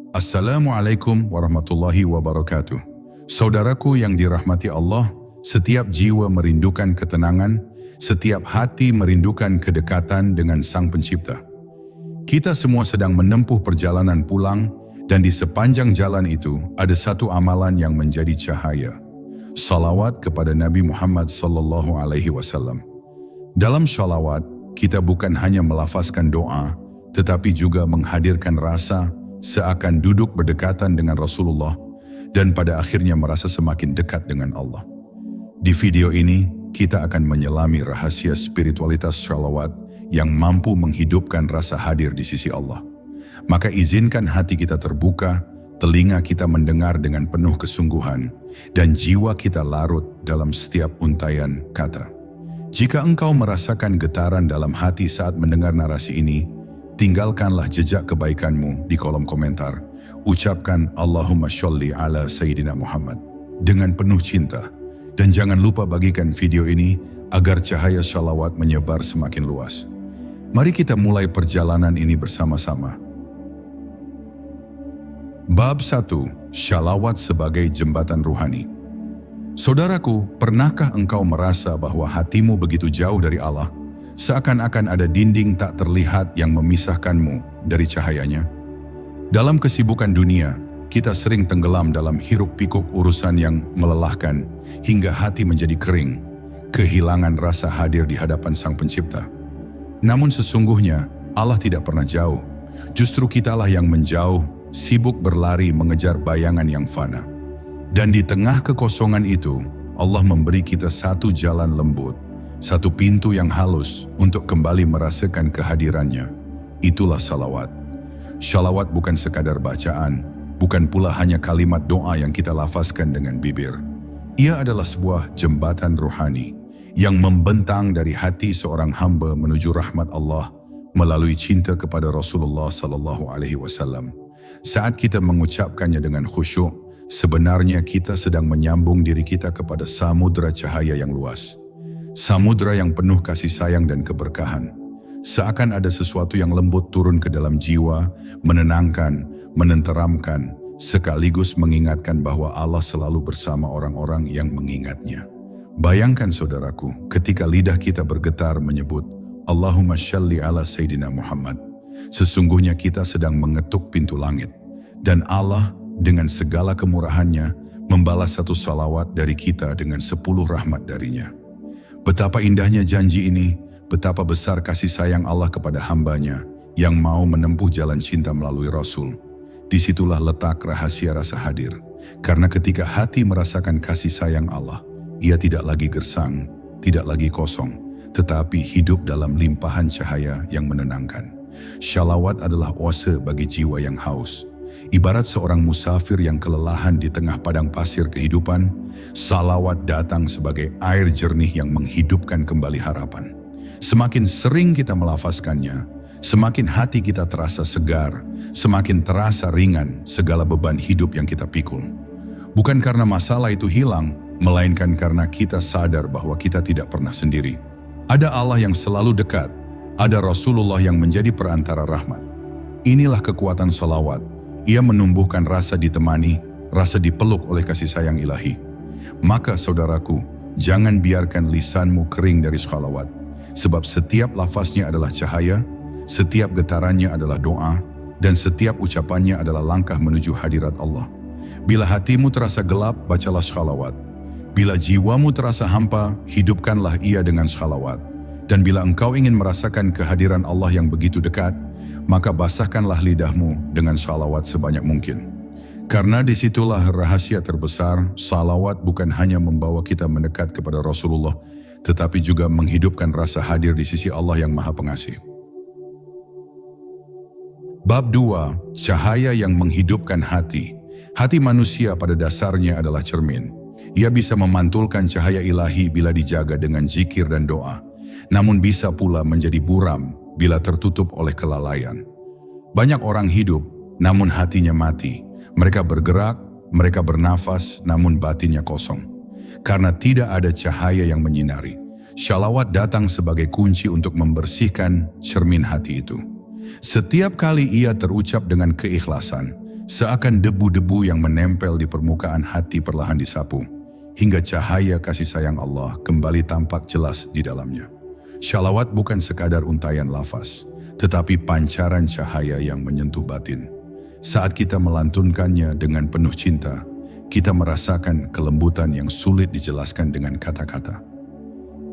Assalamualaikum warahmatullahi wabarakatuh. Saudaraku yang dirahmati Allah, setiap jiwa merindukan ketenangan, setiap hati merindukan kedekatan dengan Sang Pencipta. Kita semua sedang menempuh perjalanan pulang, dan di sepanjang jalan itu ada satu amalan yang menjadi cahaya. Salawat kepada Nabi Muhammad SAW. Dalam salawat, kita bukan hanya melafazkan doa, tetapi juga menghadirkan rasa seakan duduk berdekatan dengan Rasulullah dan pada akhirnya merasa semakin dekat dengan Allah. Di video ini, kita akan menyelami rahasia spiritualitas salawat yang mampu menghidupkan rasa hadir di sisi Allah. Maka izinkan hati kita terbuka, telinga kita mendengar dengan penuh kesungguhan, dan jiwa kita larut dalam setiap untaian kata. Jika engkau merasakan getaran dalam hati saat mendengar narasi ini, tinggalkanlah jejak kebaikanmu di kolom komentar. Ucapkan Allahumma sholli ala Sayyidina Muhammad dengan penuh cinta. Dan jangan lupa bagikan video ini agar cahaya shalawat menyebar semakin luas. Mari kita mulai perjalanan ini bersama-sama. Bab 1. Shalawat sebagai jembatan ruhani. Saudaraku, pernahkah engkau merasa bahwa hatimu begitu jauh dari Allah? Seakan-akan ada dinding tak terlihat yang memisahkanmu dari cahayanya. Dalam kesibukan dunia, kita sering tenggelam dalam hiruk-pikuk urusan yang melelahkan hingga hati menjadi kering, kehilangan rasa hadir di hadapan Sang Pencipta. Namun sesungguhnya Allah tidak pernah jauh. Justru kitalah yang menjauh, sibuk berlari mengejar bayangan yang fana. Dan di tengah kekosongan itu, Allah memberi kita satu jalan lembut, satu pintu yang halus untuk kembali merasakan kehadirannya. Itulah salawat. Salawat bukan sekadar bacaan, bukan pula hanya kalimat doa yang kita lafazkan dengan bibir. Ia adalah sebuah jembatan ruhani yang membentang dari hati seorang hamba menuju rahmat Allah melalui cinta kepada Rasulullah SAW. Saat kita mengucapkannya dengan khusyuk, sebenarnya kita sedang menyambung diri kita kepada samudera cahaya yang luas. Samudra yang penuh kasih sayang dan keberkahan. Seakan ada sesuatu yang lembut turun ke dalam jiwa, menenangkan, menenteramkan, sekaligus mengingatkan bahwa Allah selalu bersama orang-orang yang mengingatnya. Bayangkan saudaraku, ketika lidah kita bergetar menyebut Allahumma sholli ala Sayyidina Muhammad. Sesungguhnya kita sedang mengetuk pintu langit. Dan Allah dengan segala kemurahannya membalas satu salawat dari kita dengan 10 rahmat darinya. Betapa indahnya janji ini, betapa besar kasih sayang Allah kepada hambanya yang mau menempuh jalan cinta melalui Rasul. Disitulah letak rahasia rasa hadir. Karena ketika hati merasakan kasih sayang Allah, ia tidak lagi gersang, tidak lagi kosong, tetapi hidup dalam limpahan cahaya yang menenangkan. Shalawat adalah oase bagi jiwa yang haus. Ibarat seorang musafir yang kelelahan di tengah padang pasir kehidupan, salawat datang sebagai air jernih yang menghidupkan kembali harapan. Semakin sering kita melafazkannya, semakin hati kita terasa segar, semakin terasa ringan segala beban hidup yang kita pikul. Bukan karena masalah itu hilang, melainkan karena kita sadar bahwa kita tidak pernah sendiri. Ada Allah yang selalu dekat, ada Rasulullah yang menjadi perantara rahmat. Inilah kekuatan salawat. Ia menumbuhkan rasa ditemani, rasa dipeluk oleh kasih sayang ilahi. Maka saudaraku, jangan biarkan lisanmu kering dari shalawat. Sebab setiap lafaznya adalah cahaya, setiap getarannya adalah doa, dan setiap ucapannya adalah langkah menuju hadirat Allah. Bila hatimu terasa gelap, bacalah shalawat. Bila jiwamu terasa hampa, hidupkanlah ia dengan shalawat. Dan bila engkau ingin merasakan kehadiran Allah yang begitu dekat, maka basahkanlah lidahmu dengan salawat sebanyak mungkin. Karena disitulah rahasia terbesar, salawat bukan hanya membawa kita mendekat kepada Rasulullah, tetapi juga menghidupkan rasa hadir di sisi Allah yang Maha Pengasih. Bab 2. Cahaya yang menghidupkan hati. Hati manusia pada dasarnya adalah cermin. Ia bisa memantulkan cahaya ilahi bila dijaga dengan zikir dan doa, namun bisa pula menjadi buram bila tertutup oleh kelalaian. Banyak orang hidup, namun hatinya mati. Mereka bergerak, mereka bernafas, namun batinnya kosong. Karena tidak ada cahaya yang menyinari. Shalawat datang sebagai kunci untuk membersihkan cermin hati itu. Setiap kali ia terucap dengan keikhlasan, Seakan debu-debu yang menempel di permukaan hati perlahan disapu, hingga cahaya kasih sayang Allah kembali tampak jelas di dalamnya. Shalawat bukan sekadar untaian lafaz, tetapi pancaran cahaya yang menyentuh batin. Saat kita melantunkannya dengan penuh cinta, kita merasakan kelembutan yang sulit dijelaskan dengan kata-kata.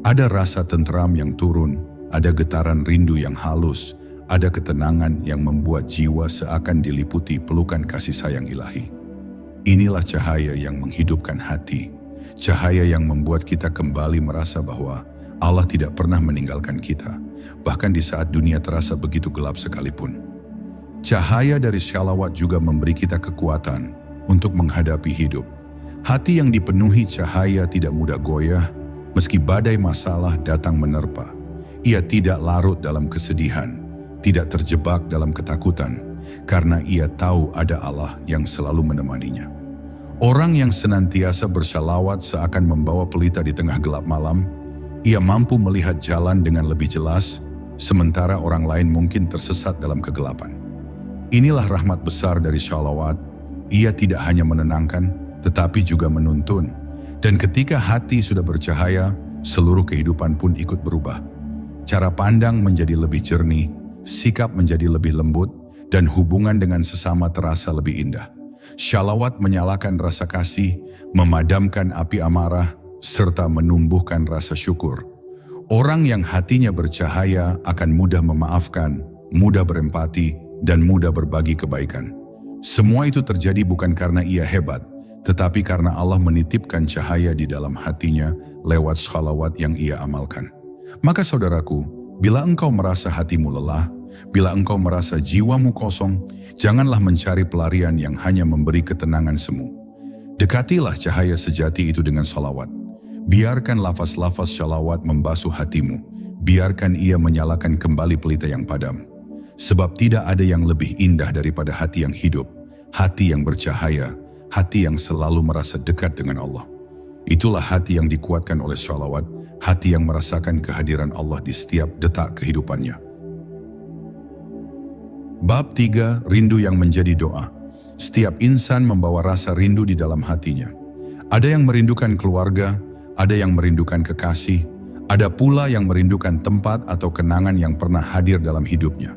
Ada rasa tentram yang turun, ada getaran rindu yang halus, ada ketenangan yang membuat jiwa seakan diliputi pelukan kasih sayang ilahi. Inilah cahaya yang menghidupkan hati, cahaya yang membuat kita kembali merasa bahwa Allah tidak pernah meninggalkan kita, bahkan di saat dunia terasa begitu gelap sekalipun. Cahaya dari shalawat juga memberi kita kekuatan untuk menghadapi hidup. Hati yang dipenuhi cahaya tidak mudah goyah, meski badai masalah datang menerpa. Ia tidak larut dalam kesedihan, tidak terjebak dalam ketakutan, karena ia tahu ada Allah yang selalu menemaninya. Orang yang senantiasa bersalawat seakan membawa pelita di tengah gelap malam. Ia mampu melihat jalan dengan lebih jelas, sementara orang lain mungkin tersesat dalam kegelapan. Inilah rahmat besar dari shalawat. Ia tidak hanya menenangkan, tetapi juga menuntun. Dan ketika hati sudah bercahaya, seluruh kehidupan pun ikut berubah. Cara pandang menjadi lebih jernih, sikap menjadi lebih lembut, dan hubungan dengan sesama terasa lebih indah. Shalawat menyalakan rasa kasih, memadamkan api amarah, serta menumbuhkan rasa syukur. Orang yang hatinya bercahaya akan mudah memaafkan, mudah berempati, dan mudah berbagi kebaikan. Semua itu terjadi bukan karena ia hebat, tetapi karena Allah menitipkan cahaya di dalam hatinya lewat shalawat yang ia amalkan. Maka saudaraku, bila engkau merasa hatimu lelah, bila engkau merasa jiwamu kosong, janganlah mencari pelarian yang hanya memberi ketenangan semu. Dekatilah cahaya sejati itu dengan shalawat. Biarkan lafaz-lafaz shalawat membasuh hatimu. Biarkan ia menyalakan kembali pelita yang padam. Sebab tidak ada yang lebih indah daripada hati yang hidup, hati yang bercahaya, hati yang selalu merasa dekat dengan Allah. Itulah hati yang dikuatkan oleh shalawat, hati yang merasakan kehadiran Allah di setiap detak kehidupannya. Bab 3, rindu yang menjadi doa. Setiap insan membawa rasa rindu di dalam hatinya. Ada yang merindukan keluarga, ada yang merindukan kekasih, ada pula yang merindukan tempat atau kenangan yang pernah hadir dalam hidupnya.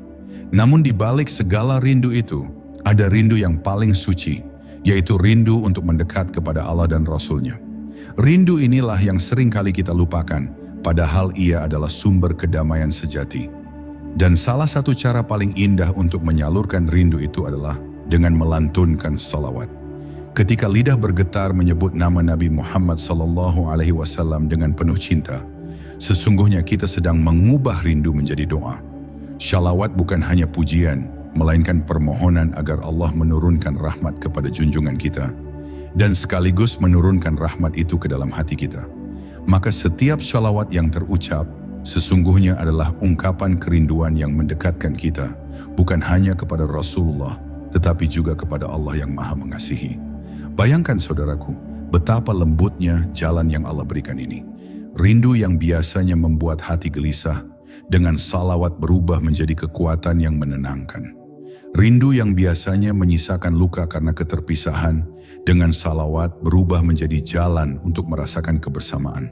Namun di balik segala rindu itu, ada rindu yang paling suci, yaitu rindu untuk mendekat kepada Allah dan Rasul-Nya. Rindu inilah yang sering kali kita lupakan, padahal ia adalah sumber kedamaian sejati. Dan salah satu cara paling indah untuk menyalurkan rindu itu adalah dengan melantunkan salawat. Ketika lidah bergetar menyebut nama Nabi Muhammad SAW dengan penuh cinta, sesungguhnya kita sedang mengubah rindu menjadi doa. Shalawat bukan hanya pujian, melainkan permohonan agar Allah menurunkan rahmat kepada junjungan kita, dan sekaligus menurunkan rahmat itu ke dalam hati kita. Maka setiap shalawat yang terucap, sesungguhnya adalah ungkapan kerinduan yang mendekatkan kita, bukan hanya kepada Rasulullah, tetapi juga kepada Allah yang Maha Mengasihi. Bayangkan saudaraku, betapa lembutnya jalan yang Allah berikan ini. Rindu yang biasanya membuat hati gelisah, dengan salawat berubah menjadi kekuatan yang menenangkan. Rindu yang biasanya menyisakan luka karena keterpisahan, dengan salawat berubah menjadi jalan untuk merasakan kebersamaan.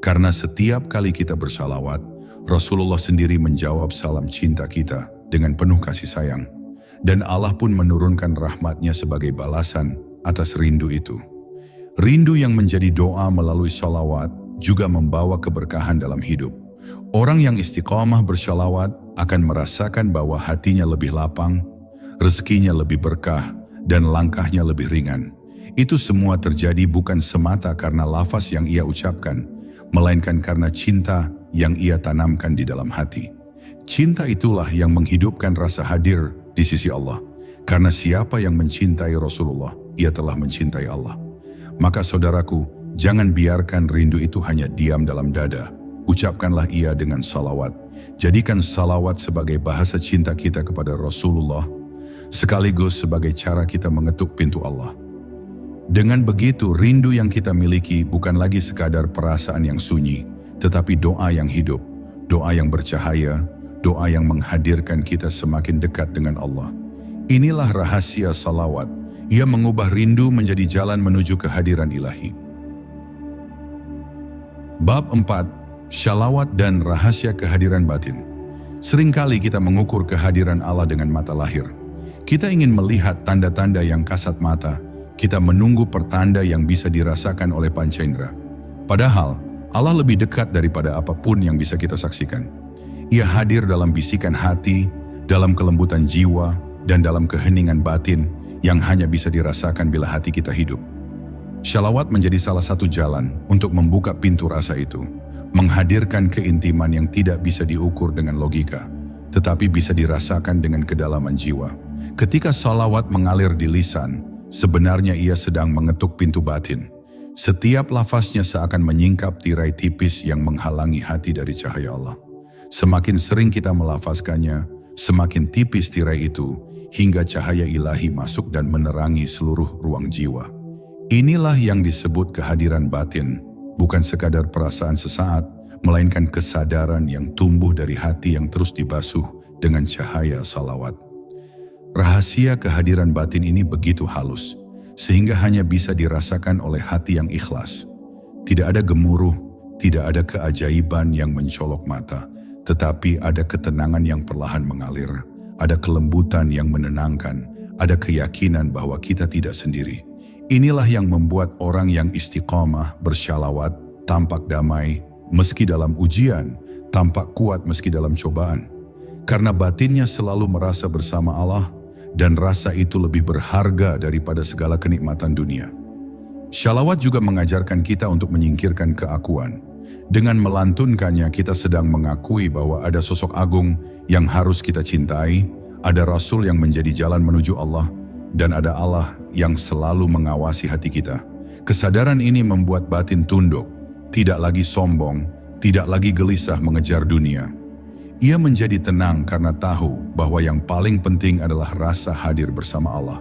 Karena setiap kali kita bersalawat, Rasulullah sendiri menjawab salam cinta kita dengan penuh kasih sayang. Dan Allah pun menurunkan rahmat-Nya sebagai balasan atas rindu itu. Rindu yang menjadi doa melalui salawat juga membawa keberkahan dalam hidup. Orang yang istiqamah bersalawat akan merasakan bahwa hatinya lebih lapang, rezekinya lebih berkah, dan langkahnya lebih ringan. Itu semua terjadi bukan semata karena lafaz yang ia ucapkan, melainkan karena cinta yang ia tanamkan di dalam hati. Cinta itulah yang menghidupkan rasa hadir di sisi Allah. Karena siapa yang mencintai Rasulullah, ia telah mencintai Allah. Maka saudaraku, jangan biarkan rindu itu hanya diam dalam dada. Ucapkanlah ia dengan salawat. Jadikan salawat sebagai bahasa cinta kita kepada Rasulullah, sekaligus sebagai cara kita mengetuk pintu Allah. Dengan begitu, rindu yang kita miliki bukan lagi sekadar perasaan yang sunyi, tetapi doa yang hidup, doa yang bercahaya, doa yang menghadirkan kita semakin dekat dengan Allah. Inilah rahasia salawat. Ia mengubah rindu menjadi jalan menuju kehadiran ilahi. Bab 4. Shalawat dan rahasia kehadiran batin. Seringkali kita mengukur kehadiran Allah dengan mata lahir. Kita ingin melihat tanda-tanda yang kasat mata. Kita menunggu pertanda yang bisa dirasakan oleh panca indera. Padahal, Allah lebih dekat daripada apapun yang bisa kita saksikan. Ia hadir dalam bisikan hati, dalam kelembutan jiwa, dan dalam keheningan batin yang hanya bisa dirasakan bila hati kita hidup. Shalawat menjadi salah satu jalan untuk membuka pintu rasa itu, menghadirkan keintiman yang tidak bisa diukur dengan logika, tetapi bisa dirasakan dengan kedalaman jiwa. Ketika salawat mengalir di lisan, sebenarnya ia sedang mengetuk pintu batin. Setiap lafaznya seakan menyingkap tirai tipis yang menghalangi hati dari cahaya Allah. Semakin sering kita melafazkannya, semakin tipis tirai itu, hingga cahaya ilahi masuk dan menerangi seluruh ruang jiwa. Inilah yang disebut kehadiran batin, bukan sekadar perasaan sesaat, melainkan kesadaran yang tumbuh dari hati yang terus dibasuh dengan cahaya salawat. Rahasia kehadiran batin ini begitu halus, sehingga hanya bisa dirasakan oleh hati yang ikhlas. Tidak ada gemuruh, tidak ada keajaiban yang mencolok mata, tetapi ada ketenangan yang perlahan mengalir, ada kelembutan yang menenangkan, ada keyakinan bahwa kita tidak sendiri. Inilah yang membuat orang yang istiqamah bersyalawat tampak damai meski dalam ujian, tampak kuat meski dalam cobaan. Karena batinnya selalu merasa bersama Allah, dan rasa itu lebih berharga daripada segala kenikmatan dunia. Syalawat juga mengajarkan kita untuk menyingkirkan keakuan. Dengan melantunkannya kita sedang mengakui bahwa ada sosok agung yang harus kita cintai, ada Rasul yang menjadi jalan menuju Allah, dan ada Allah yang selalu mengawasi hati kita. Kesadaran ini membuat batin tunduk, tidak lagi sombong, tidak lagi gelisah mengejar dunia. Ia menjadi tenang karena tahu bahwa yang paling penting adalah rasa hadir bersama Allah.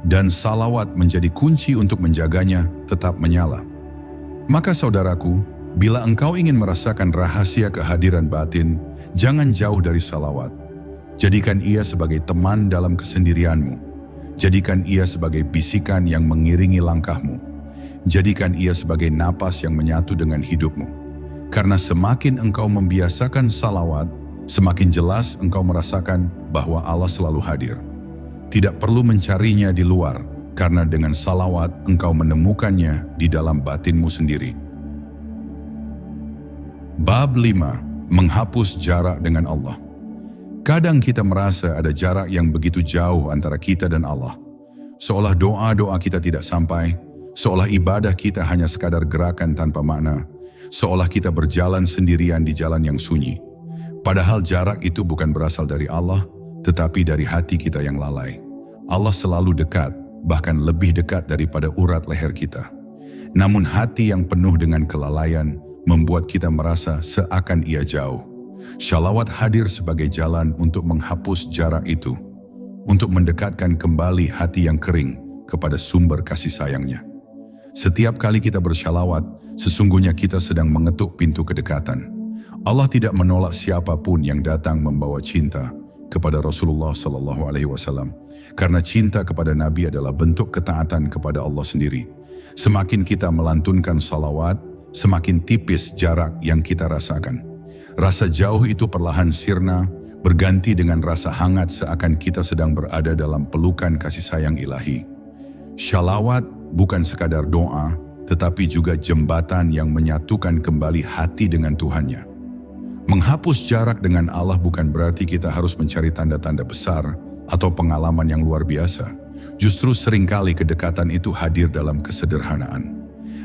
Dan salawat menjadi kunci untuk menjaganya tetap menyala. Maka saudaraku, bila engkau ingin merasakan rahasia kehadiran batin, jangan jauh dari salawat. Jadikan ia sebagai teman dalam kesendirianmu. Jadikan ia sebagai bisikan yang mengiringi langkahmu. Jadikan ia sebagai napas yang menyatu dengan hidupmu. Karena semakin engkau membiasakan salawat, semakin jelas engkau merasakan bahwa Allah selalu hadir. Tidak perlu mencarinya di luar, karena dengan salawat engkau menemukannya di dalam batinmu sendiri. Bab 5. Menghapus jarak dengan Allah. Kadang kita merasa ada jarak yang begitu jauh antara kita dan Allah. Seolah doa-doa kita tidak sampai, seolah ibadah kita hanya sekadar gerakan tanpa makna, seolah kita berjalan sendirian di jalan yang sunyi. Padahal jarak itu bukan berasal dari Allah, tetapi dari hati kita yang lalai. Allah selalu dekat, bahkan lebih dekat daripada urat leher kita. Namun hati yang penuh dengan kelalaian membuat kita merasa seakan ia jauh. Shalawat hadir sebagai jalan untuk menghapus jarak itu, untuk mendekatkan kembali hati yang kering kepada sumber kasih sayangnya. Setiap kali kita bershalawat, sesungguhnya kita sedang mengetuk pintu kedekatan. Allah tidak menolak siapapun yang datang membawa cinta kepada Rasulullah SAW, karena cinta kepada Nabi adalah bentuk ketaatan kepada Allah sendiri. Semakin kita melantunkan salawat, semakin tipis jarak yang kita rasakan. Rasa jauh itu perlahan sirna, berganti dengan rasa hangat seakan kita sedang berada dalam pelukan kasih sayang ilahi. Shalawat bukan sekadar doa, tetapi juga jembatan yang menyatukan kembali hati dengan Tuhannya. Menghapus jarak dengan Allah bukan berarti kita harus mencari tanda-tanda besar atau pengalaman yang luar biasa. Justru seringkali kedekatan itu hadir dalam kesederhanaan.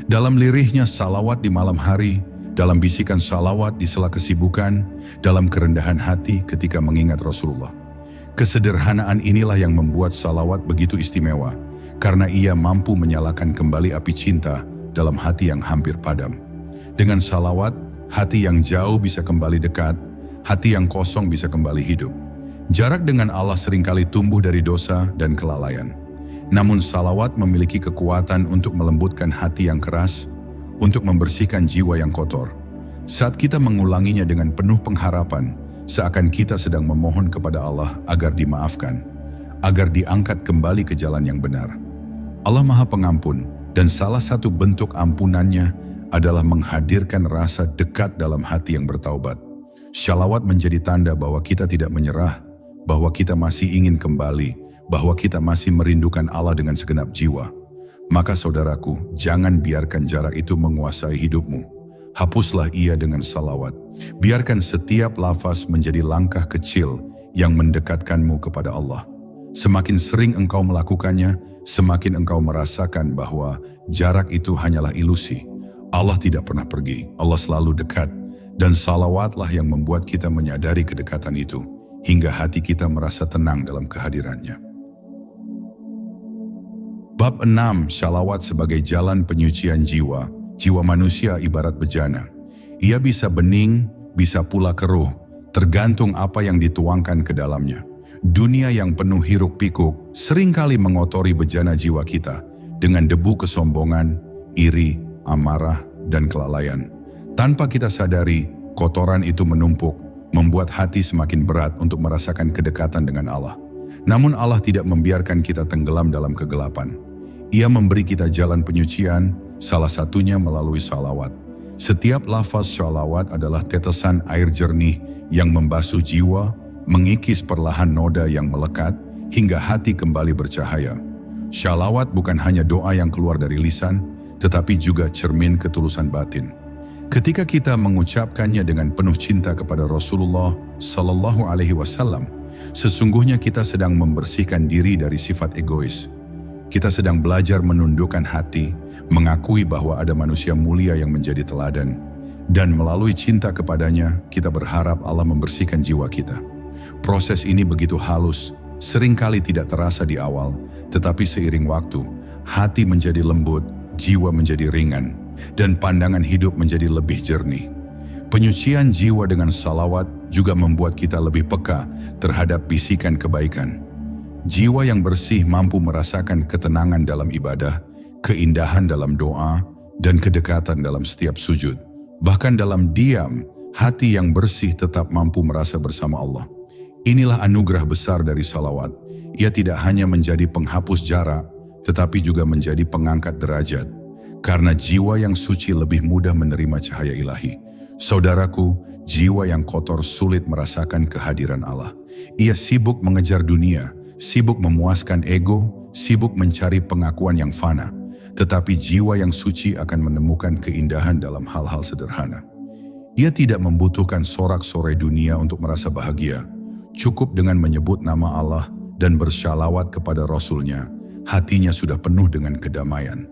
Dalam lirihnya salawat di malam hari, dalam bisikan salawat di sela kesibukan, dalam kerendahan hati ketika mengingat Rasulullah. Kesederhanaan inilah yang membuat salawat begitu istimewa, karena ia mampu menyalakan kembali api cinta dalam hati yang hampir padam. Dengan salawat, hati yang jauh bisa kembali dekat, hati yang kosong bisa kembali hidup. Jarak dengan Allah seringkali tumbuh dari dosa dan kelalaian. Namun salawat memiliki kekuatan untuk melembutkan hati yang keras, untuk membersihkan jiwa yang kotor. Saat kita mengulanginya dengan penuh pengharapan, seakan kita sedang memohon kepada Allah agar dimaafkan. agar diangkat kembali ke jalan yang benar. Allah Maha Pengampun, dan salah satu bentuk ampunannya adalah menghadirkan rasa dekat dalam hati yang bertaubat. Shalawat menjadi tanda bahwa kita tidak menyerah, bahwa kita masih ingin kembali, bahwa kita masih merindukan Allah dengan segenap jiwa. Maka saudaraku, jangan biarkan jarak itu menguasai hidupmu. Hapuslah ia dengan salawat. Biarkan setiap lafaz menjadi langkah kecil yang mendekatkanmu kepada Allah. Semakin sering engkau melakukannya, semakin engkau merasakan bahwa jarak itu hanyalah ilusi. Allah tidak pernah pergi, Allah selalu dekat. Dan salawatlah yang membuat kita menyadari kedekatan itu, hingga hati kita merasa tenang dalam kehadirannya. Bab 6, shalawat sebagai jalan penyucian jiwa. Jiwa manusia ibarat bejana. Ia bisa bening, bisa pula keruh, tergantung apa yang dituangkan ke dalamnya. Dunia yang penuh hiruk pikuk seringkali mengotori bejana jiwa kita dengan debu kesombongan, iri, amarah, dan kelalaian. Tanpa kita sadari, kotoran itu menumpuk, membuat hati semakin berat untuk merasakan kedekatan dengan Allah. Namun Allah tidak membiarkan kita tenggelam dalam kegelapan. Ia memberi kita jalan penyucian, salah satunya melalui shalawat. Setiap lafaz shalawat adalah tetesan air jernih yang membasuh jiwa, mengikis perlahan noda yang melekat, hingga hati kembali bercahaya. Shalawat bukan hanya doa yang keluar dari lisan, tetapi juga cermin ketulusan batin. Ketika kita mengucapkannya dengan penuh cinta kepada Rasulullah Sallallahu Alaihi Wasallam, sesungguhnya kita sedang membersihkan diri dari sifat egois. Kita sedang belajar menundukkan hati, mengakui bahwa ada manusia mulia yang menjadi teladan, dan melalui cinta kepadanya, kita berharap Allah membersihkan jiwa kita. Proses ini begitu halus, seringkali tidak terasa di awal, tetapi seiring waktu, hati menjadi lembut, jiwa menjadi ringan, dan pandangan hidup menjadi lebih jernih. Penyucian jiwa dengan salawat juga membuat kita lebih peka terhadap bisikan kebaikan. Jiwa yang bersih mampu merasakan ketenangan dalam ibadah, keindahan dalam doa, dan kedekatan dalam setiap sujud. Bahkan dalam diam, hati yang bersih tetap mampu merasa bersama Allah. Inilah anugerah besar dari salawat. Ia tidak hanya menjadi penghapus jarak, tetapi juga menjadi pengangkat derajat. Karena jiwa yang suci lebih mudah menerima cahaya ilahi. Saudaraku, jiwa yang kotor sulit merasakan kehadiran Allah. Ia sibuk mengejar dunia, sibuk memuaskan ego, sibuk mencari pengakuan yang fana. Tetapi jiwa yang suci akan menemukan keindahan dalam hal-hal sederhana. Ia tidak membutuhkan sorak-sorai dunia untuk merasa bahagia. Cukup dengan menyebut nama Allah dan bersyalawat kepada Rasul-Nya, hatinya sudah penuh dengan kedamaian.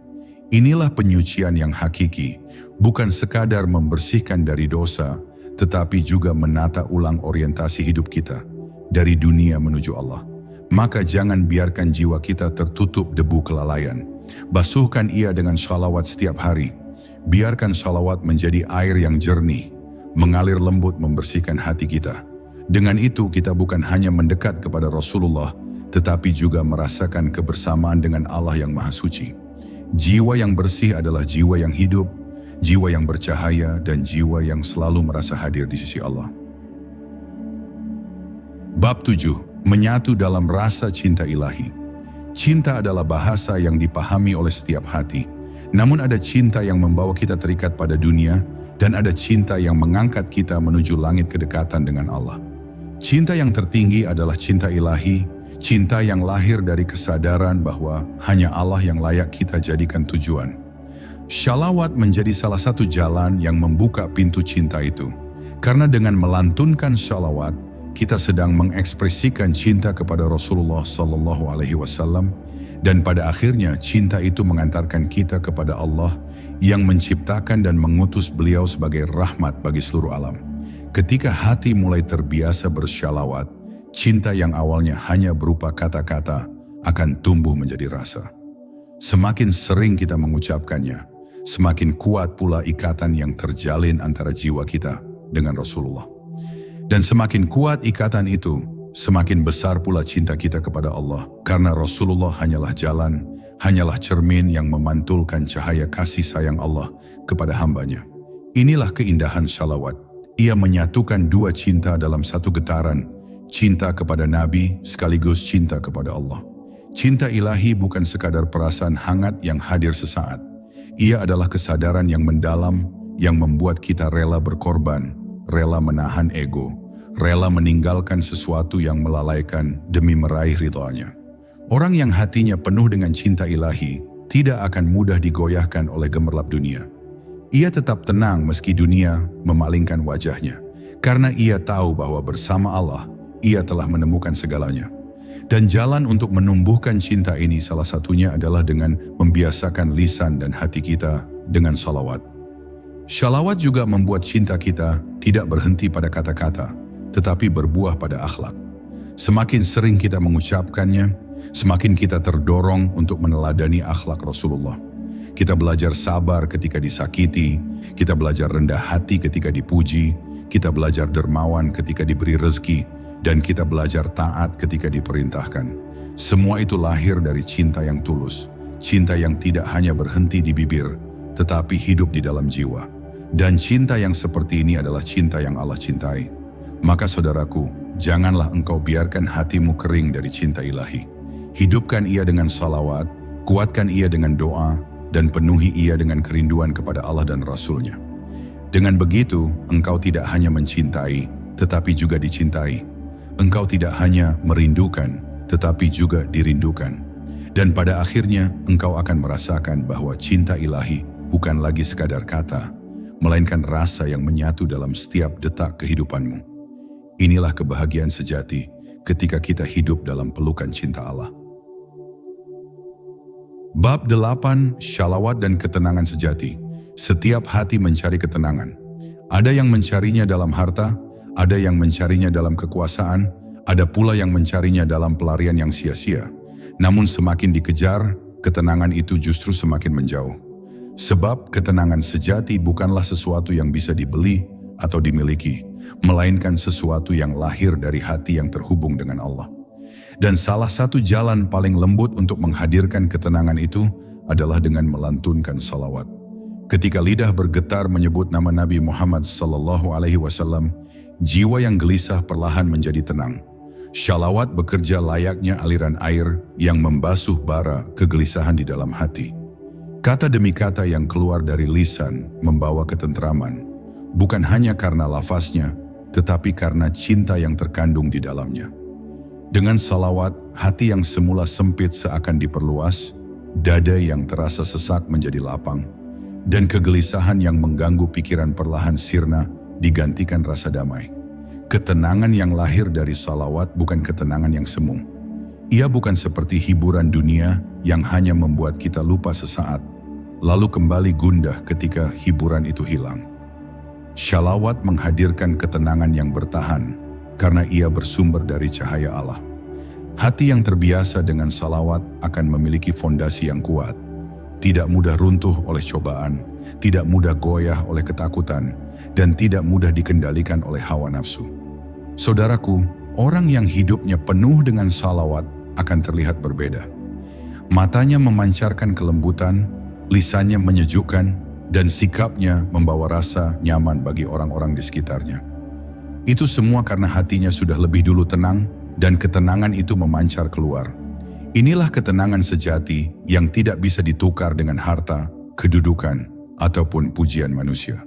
Inilah penyucian yang hakiki, bukan sekadar membersihkan dari dosa, tetapi juga menata ulang orientasi hidup kita, dari dunia menuju Allah. Maka jangan biarkan jiwa kita tertutup debu kelalaian. Basuhkan ia dengan shalawat setiap hari. Biarkan shalawat menjadi air yang jernih, mengalir lembut membersihkan hati kita. Dengan itu kita bukan hanya mendekat kepada Rasulullah, tetapi juga merasakan kebersamaan dengan Allah yang Maha Suci. Jiwa yang bersih adalah jiwa yang hidup, jiwa yang bercahaya, dan jiwa yang selalu merasa hadir di sisi Allah. Bab 7. Menyatu dalam rasa cinta ilahi. Cinta adalah bahasa yang dipahami oleh setiap hati. Namun ada cinta yang membawa kita terikat pada dunia, dan ada cinta yang mengangkat kita menuju langit kedekatan dengan Allah. Cinta yang tertinggi adalah cinta ilahi, cinta yang lahir dari kesadaran bahwa hanya Allah yang layak kita jadikan tujuan. Shalawat menjadi salah satu jalan yang membuka pintu cinta itu. Karena dengan melantunkan shalawat, kita sedang mengekspresikan cinta kepada Rasulullah Sallallahu Alaihi Wasallam, dan pada akhirnya cinta itu mengantarkan kita kepada Allah yang menciptakan dan mengutus beliau sebagai rahmat bagi seluruh alam. Ketika hati mulai terbiasa bersyalawat, cinta yang awalnya hanya berupa kata-kata akan tumbuh menjadi rasa. Semakin sering kita mengucapkannya, semakin kuat pula ikatan yang terjalin antara jiwa kita dengan Rasulullah. Dan semakin kuat ikatan itu, semakin besar pula cinta kita kepada Allah, karena Rasulullah hanyalah jalan, hanyalah cermin yang memantulkan cahaya kasih sayang Allah kepada hambanya. Inilah keindahan shalawat. Ia menyatukan dua cinta dalam satu getaran, cinta kepada Nabi sekaligus cinta kepada Allah. Cinta ilahi bukan sekadar perasaan hangat yang hadir sesaat. Ia adalah kesadaran yang mendalam yang membuat kita rela berkorban, rela menahan ego, rela meninggalkan sesuatu yang melalaikan demi meraih ridhonya. Orang yang hatinya penuh dengan cinta ilahi tidak akan mudah digoyahkan oleh gemerlap dunia. Ia tetap tenang meski dunia memalingkan wajahnya, karena ia tahu bahwa bersama Allah, ia telah menemukan segalanya. Dan jalan untuk menumbuhkan cinta ini salah satunya adalah dengan membiasakan lisan dan hati kita dengan salawat. Shalawat juga membuat cinta kita tidak berhenti pada kata-kata, tetapi berbuah pada akhlak. Semakin sering kita mengucapkannya, semakin kita terdorong untuk meneladani akhlak Rasulullah. Kita belajar sabar ketika disakiti, kita belajar rendah hati ketika dipuji, kita belajar dermawan ketika diberi rezeki, dan kita belajar taat ketika diperintahkan. Semua itu lahir dari cinta yang tulus, cinta yang tidak hanya berhenti di bibir, tetapi hidup di dalam jiwa. Dan cinta yang seperti ini adalah cinta yang Allah cintai. Maka saudaraku, janganlah engkau biarkan hatimu kering dari cinta ilahi. Hidupkan ia dengan salawat, kuatkan ia dengan doa, dan penuhi ia dengan kerinduan kepada Allah dan Rasul-Nya. Dengan begitu, engkau tidak hanya mencintai, tetapi juga dicintai. Engkau tidak hanya merindukan, tetapi juga dirindukan. Dan pada akhirnya, engkau akan merasakan bahwa cinta ilahi bukan lagi sekadar kata, melainkan rasa yang menyatu dalam setiap detak kehidupanmu. Inilah kebahagiaan sejati ketika kita hidup dalam pelukan cinta Allah. Bab 8, Shalawat dan Ketenangan Sejati. Setiap hati mencari ketenangan. Ada yang mencarinya dalam harta, ada yang mencarinya dalam kekuasaan, ada pula yang mencarinya dalam pelarian yang sia-sia. Namun semakin dikejar, ketenangan itu justru semakin menjauh. Sebab ketenangan sejati bukanlah sesuatu yang bisa dibeli atau dimiliki, melainkan sesuatu yang lahir dari hati yang terhubung dengan Allah. Dan salah satu jalan paling lembut untuk menghadirkan ketenangan itu adalah dengan melantunkan salawat. Ketika lidah bergetar menyebut nama Nabi Muhammad SAW, jiwa yang gelisah perlahan menjadi tenang. Shalawat bekerja layaknya aliran air yang membasuh bara kegelisahan di dalam hati. Kata demi kata yang keluar dari lisan membawa ketentraman, bukan hanya karena lafaznya, tetapi karena cinta yang terkandung di dalamnya. Dengan salawat, hati yang semula sempit seakan diperluas, dada yang terasa sesak menjadi lapang, dan kegelisahan yang mengganggu pikiran perlahan sirna digantikan rasa damai. Ketenangan yang lahir dari salawat bukan ketenangan yang semu. Ia bukan seperti hiburan dunia yang hanya membuat kita lupa sesaat, lalu kembali gundah ketika hiburan itu hilang. Shalawat menghadirkan ketenangan yang bertahan, karena ia bersumber dari cahaya Allah. Hati yang terbiasa dengan salawat akan memiliki fondasi yang kuat, tidak mudah runtuh oleh cobaan, tidak mudah goyah oleh ketakutan, dan tidak mudah dikendalikan oleh hawa nafsu. Saudaraku, orang yang hidupnya penuh dengan salawat akan terlihat berbeda. Matanya memancarkan kelembutan, lisannya menyejukkan, dan sikapnya membawa rasa nyaman bagi orang-orang di sekitarnya. Itu semua karena hatinya sudah lebih dulu tenang, dan ketenangan itu memancar keluar. Inilah ketenangan sejati yang tidak bisa ditukar dengan harta, kedudukan, ataupun pujian manusia.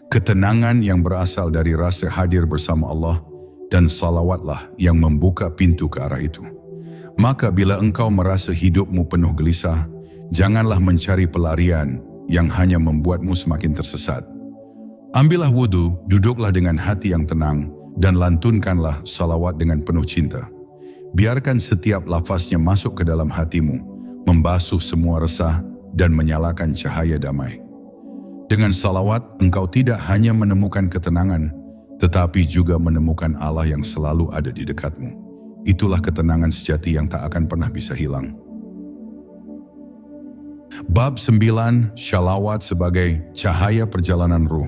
Ketenangan yang berasal dari rasa hadir bersama Allah, dan salawatlah yang membuka pintu ke arah itu. Maka bila engkau merasa hidupmu penuh gelisah, janganlah mencari pelarian yang hanya membuatmu semakin tersesat. Ambillah wudhu, duduklah dengan hati yang tenang, dan lantunkanlah salawat dengan penuh cinta. Biarkan setiap lafaznya masuk ke dalam hatimu, membasuh semua resah, dan menyalakan cahaya damai. Dengan salawat, engkau tidak hanya menemukan ketenangan, tetapi juga menemukan Allah yang selalu ada di dekatmu. Itulah ketenangan sejati yang tak akan pernah bisa hilang. Bab 9, Shalawat sebagai cahaya perjalanan ruh.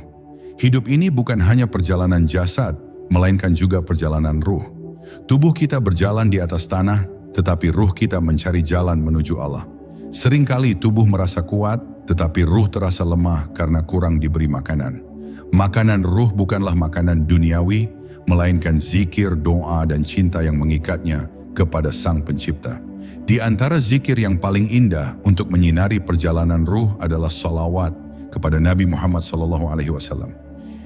Hidup ini bukan hanya perjalanan jasad, melainkan juga perjalanan ruh. Tubuh kita berjalan di atas tanah, tetapi ruh kita mencari jalan menuju Allah. Seringkali tubuh merasa kuat, tetapi ruh terasa lemah karena kurang diberi makanan. Makanan ruh bukanlah makanan duniawi, melainkan zikir, doa, dan cinta yang mengikatnya kepada Sang Pencipta. Di antara zikir yang paling indah untuk menyinari perjalanan ruh adalah salawat kepada Nabi Muhammad SAW.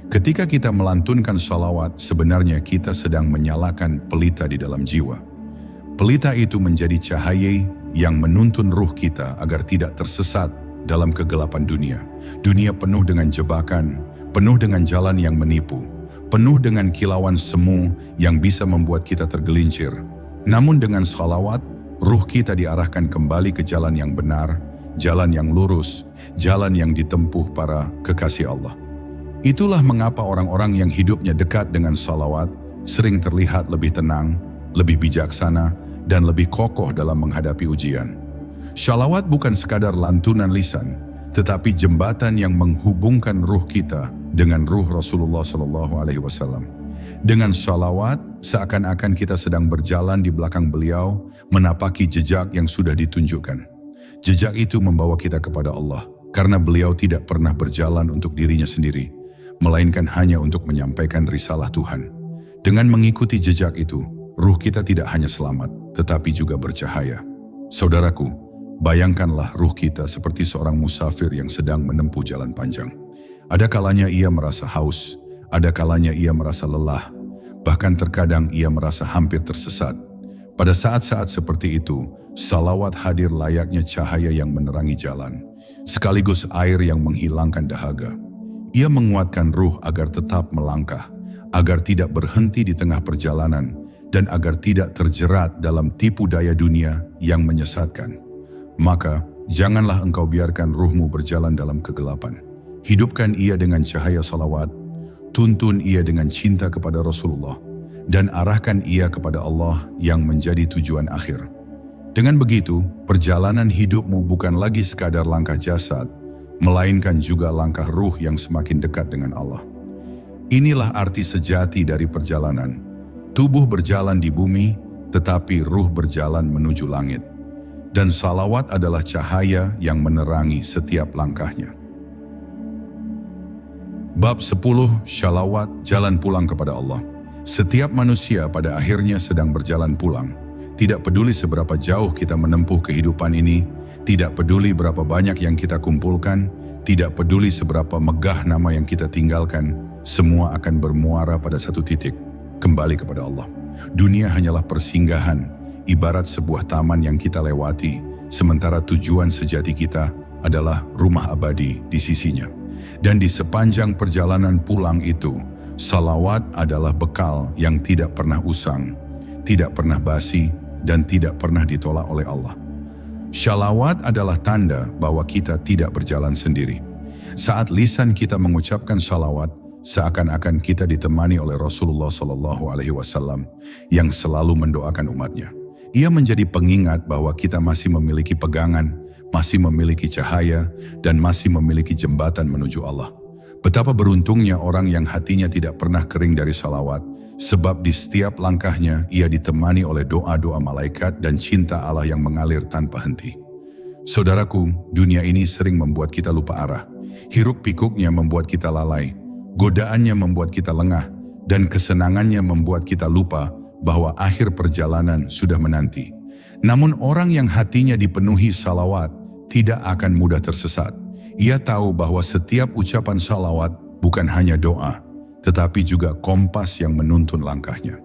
Ketika kita melantunkan salawat, sebenarnya kita sedang menyalakan pelita di dalam jiwa. Pelita itu menjadi cahaya yang menuntun ruh kita agar tidak tersesat dalam kegelapan dunia. Dunia penuh dengan jebakan, penuh dengan jalan yang menipu, penuh dengan kilauan semu yang bisa membuat kita tergelincir. Namun dengan salawat, ruh kita diarahkan kembali ke jalan yang benar, jalan yang lurus, jalan yang ditempuh para kekasih Allah. Itulah mengapa orang-orang yang hidupnya dekat dengan salawat sering terlihat lebih tenang, lebih bijaksana, dan lebih kokoh dalam menghadapi ujian. Salawat bukan sekadar lantunan lisan, tetapi jembatan yang menghubungkan ruh kita dengan ruh Rasulullah SAW. Dengan salawat, seakan-akan kita sedang berjalan di belakang beliau, menapaki jejak yang sudah ditunjukkan. Jejak itu membawa kita kepada Allah, karena beliau tidak pernah berjalan untuk dirinya sendiri, melainkan hanya untuk menyampaikan risalah Tuhan. Dengan mengikuti jejak itu, ruh kita tidak hanya selamat, tetapi juga bercahaya. Saudaraku, bayangkanlah ruh kita seperti seorang musafir yang sedang menempuh jalan panjang. Ada kalanya ia merasa haus, ada kalanya ia merasa lelah, bahkan terkadang ia merasa hampir tersesat. Pada saat-saat seperti itu, salawat hadir layaknya cahaya yang menerangi jalan, sekaligus air yang menghilangkan dahaga. Ia menguatkan ruh agar tetap melangkah, agar tidak berhenti di tengah perjalanan, dan agar tidak terjerat dalam tipu daya dunia yang menyesatkan. Maka, janganlah engkau biarkan ruhmu berjalan dalam kegelapan. Hidupkan ia dengan cahaya salawat, tuntun ia dengan cinta kepada Rasulullah, dan arahkan ia kepada Allah yang menjadi tujuan akhir. Dengan begitu, perjalanan hidupmu bukan lagi sekadar langkah jasad, melainkan juga langkah ruh yang semakin dekat dengan Allah. Inilah arti sejati dari perjalanan. Tubuh berjalan di bumi, tetapi ruh berjalan menuju langit. Dan salawat adalah cahaya yang menerangi setiap langkahnya. Bab 10, Salawat, jalan pulang kepada Allah. Setiap manusia pada akhirnya sedang berjalan pulang. Tidak peduli seberapa jauh kita menempuh kehidupan ini, tidak peduli berapa banyak yang kita kumpulkan, tidak peduli seberapa megah nama yang kita tinggalkan, semua akan bermuara pada satu titik, kembali kepada Allah. Dunia hanyalah persinggahan, ibarat sebuah taman yang kita lewati, sementara tujuan sejati kita adalah rumah abadi di sisinya. Dan di sepanjang perjalanan pulang itu, salawat adalah bekal yang tidak pernah usang, tidak pernah basi, dan tidak pernah ditolak oleh Allah. Salawat adalah tanda bahwa kita tidak berjalan sendiri. Saat lisan kita mengucapkan salawat, seakan-akan kita ditemani oleh Rasulullah SAW yang selalu mendoakan umatnya. Ia menjadi pengingat bahwa kita masih memiliki pegangan, masih memiliki cahaya, dan masih memiliki jembatan menuju Allah. Betapa beruntungnya orang yang hatinya tidak pernah kering dari salawat, sebab di setiap langkahnya ia ditemani oleh doa-doa malaikat dan cinta Allah yang mengalir tanpa henti. Saudaraku, dunia ini sering membuat kita lupa arah. Hiruk-pikuknya membuat kita lalai, godaannya membuat kita lengah, dan kesenangannya membuat kita lupa bahwa akhir perjalanan sudah menanti. Namun orang yang hatinya dipenuhi salawat tidak akan mudah tersesat. Ia tahu bahwa setiap ucapan salawat bukan hanya doa, tetapi juga kompas yang menuntun langkahnya.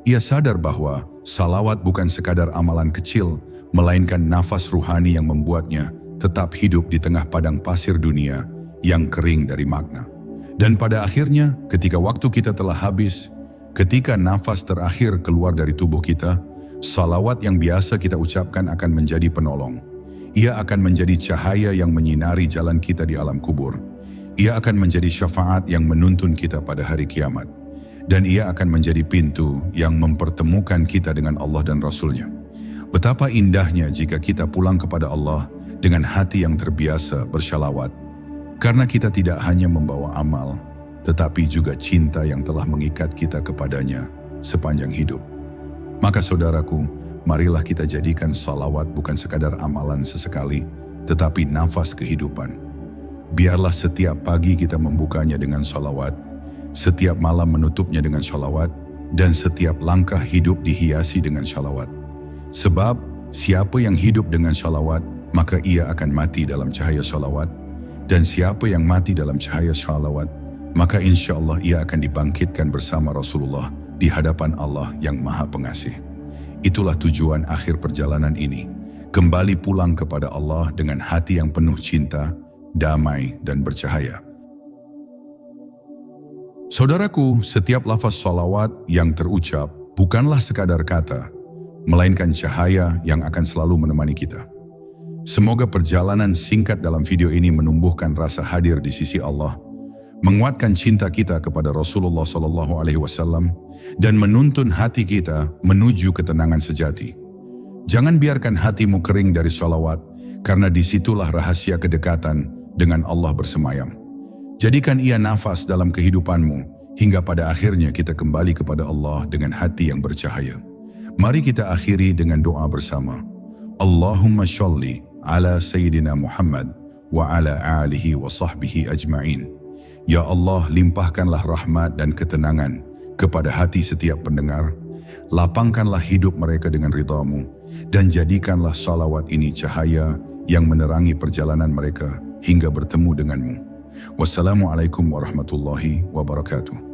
Ia sadar bahwa salawat bukan sekadar amalan kecil, melainkan nafas ruhani yang membuatnya tetap hidup di tengah padang pasir dunia yang kering dari makna. Dan pada akhirnya, ketika waktu kita telah habis, ketika nafas terakhir keluar dari tubuh kita, salawat yang biasa kita ucapkan akan menjadi penolong. Ia akan menjadi cahaya yang menyinari jalan kita di alam kubur. Ia akan menjadi syafaat yang menuntun kita pada hari kiamat. Dan ia akan menjadi pintu yang mempertemukan kita dengan Allah dan Rasul-Nya. Betapa indahnya jika kita pulang kepada Allah dengan hati yang terbiasa bersyalawat. Karena kita tidak hanya membawa amal, tetapi juga cinta yang telah mengikat kita kepadanya sepanjang hidup. Maka saudaraku, marilah kita jadikan salawat bukan sekadar amalan sesekali, tetapi nafas kehidupan. Biarlah setiap pagi kita membukanya dengan sholawat, setiap malam menutupnya dengan sholawat, dan setiap langkah hidup dihiasi dengan sholawat. Sebab siapa yang hidup dengan sholawat, maka ia akan mati dalam cahaya sholawat, dan siapa yang mati dalam cahaya sholawat, maka insya Allah ia akan dibangkitkan bersama Rasulullah di hadapan Allah yang Maha Pengasih. Itulah tujuan akhir perjalanan ini, kembali pulang kepada Allah dengan hati yang penuh cinta, damai, dan bercahaya. Saudaraku, setiap lafaz sholawat yang terucap bukanlah sekadar kata, melainkan cahaya yang akan selalu menemani kita. Semoga perjalanan singkat dalam video ini menumbuhkan rasa hadir di sisi Allah, menguatkan cinta kita kepada Rasulullah SAW, dan menuntun hati kita menuju ketenangan sejati. Jangan biarkan hatimu kering dari sholawat, karena disitulah rahasia kedekatan dengan Allah bersemayam. Jadikan ia nafas dalam kehidupanmu, hingga pada akhirnya kita kembali kepada Allah dengan hati yang bercahaya. Mari kita akhiri dengan doa bersama. Allahumma sholli ala Sayyidina Muhammad wa ala alihi wa sahbihi ajma'in. Ya Allah, limpahkanlah rahmat dan ketenangan kepada hati setiap pendengar. Lapangkanlah hidup mereka dengan ridha-Mu, dan jadikanlah salawat ini cahaya yang menerangi perjalanan mereka hingga bertemu denganmu. Wassalamualaikum warahmatullahi wabarakatuh.